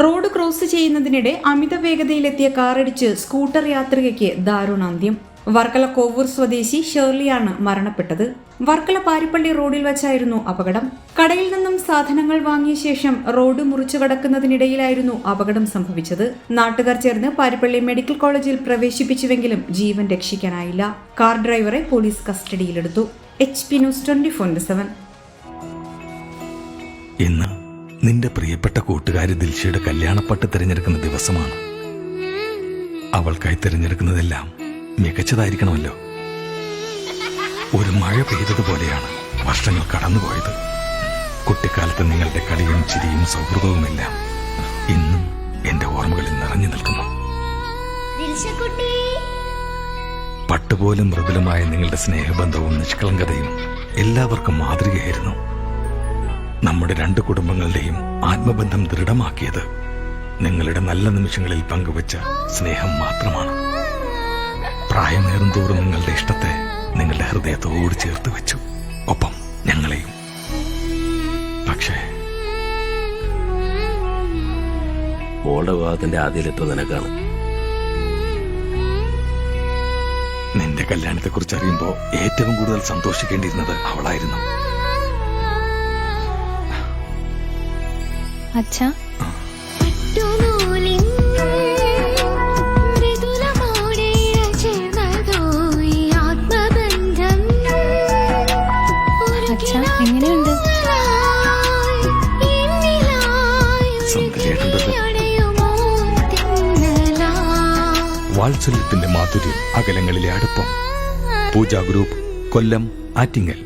Road cross ചെയ്യുന്നതിനിടെ അമിത വേഗതയിലെത്തിയ കാറിടിച്ച് scooter യാത്രികയ്ക്ക് ദാരുണാന്ത്യം. വർക്കല കോവൂർ സ്വദേശി ഷേർലിയാണ് മരണപ്പെട്ടത്. വർക്കല പാരിപ്പള്ളി റോഡിൽ വച്ചായിരുന്നു അപകടം. കടയിൽ നിന്നും സാധനങ്ങൾ വാങ്ങിയ ശേഷം റോഡ് മുറിച്ചു കടക്കുന്നതിനിടയിലായിരുന്നു അപകടം സംഭവിച്ചത്. നാട്ടുകാർ ചേർന്ന് പാരിപ്പള്ളി മെഡിക്കൽ കോളേജിൽ പ്രവേശിപ്പിച്ചുവെങ്കിലും ജീവൻ രക്ഷിക്കാനായില്ല. കാർ ഡ്രൈവറെ പോലീസ് കസ്റ്റഡിയിലെടുത്തു. HP news 24/7. ഇന്ന് നിന്റെ പ്രിയപ്പെട്ട കൂട്ടുകാരി ദിൽഷയുടെ കല്യാണപ്പട്ട് തിരഞ്ഞെടുക്കുന്ന ദിവസമാണ്. അവൾക്കായി തിരഞ്ഞെടുക്കുന്നതെല്ലാം മികച്ചതായിരിക്കണമല്ലോ. ഒരു മഴ പെയ്തതുപോലെയാണ് വർഷങ്ങൾ കടന്നുപോയത്. കുട്ടിക്കാലത്ത് നിങ്ങളുടെ കളിയും ചിരിയും സൗഹൃദവുമെല്ലാം ഇന്നും എന്റെ ഓർമ്മകളിൽ നിറഞ്ഞു നിൽക്കുന്നു. പട്ടുപോലും മൃദുലമായ നിങ്ങളുടെ സ്നേഹബന്ധവും നിഷ്കളങ്കതയും എല്ലാവർക്കും മാതൃകയായിരുന്നു. നമ്മുടെ രണ്ട് കുടുംബങ്ങളുടെയും ആത്മബന്ധം ദൃഢമാക്കിയത് നിങ്ങളുടെ നല്ല നിമിഷങ്ങളിൽ പങ്കുവച്ച സ്നേഹം മാത്രമാണ്. പ്രായമേറുന്തോറും നിങ്ങളുടെ ഇഷ്ടത്തെ നിങ്ങളുടെ ഹൃദയത്തോട് ചേർത്ത് വെച്ചു, ഒപ്പം ഞങ്ങളെയും. പക്ഷേ മോളുടെ വിവാഹത്തിന്റെ ആദ്യ ലെറ്റർ നിനക്കാണ്. നിന്റെ കല്യാണത്തെക്കുറിച്ച് അറിയുമ്പോൾ ഏറ്റവും കൂടുതൽ സന്തോഷിക്കേണ്ടിയിരുന്നത് അവളായിരുന്നു. അച്ഛാ, എങ്ങനെയുണ്ട്? വാത്സല്യത്തിന്റെ മാധുര്യം, അകലങ്ങളിലെ അടുപ്പം. പൂജ ഗ്രൂപ്പ്, കൊല്ലം, ആറ്റിങ്ങൽ.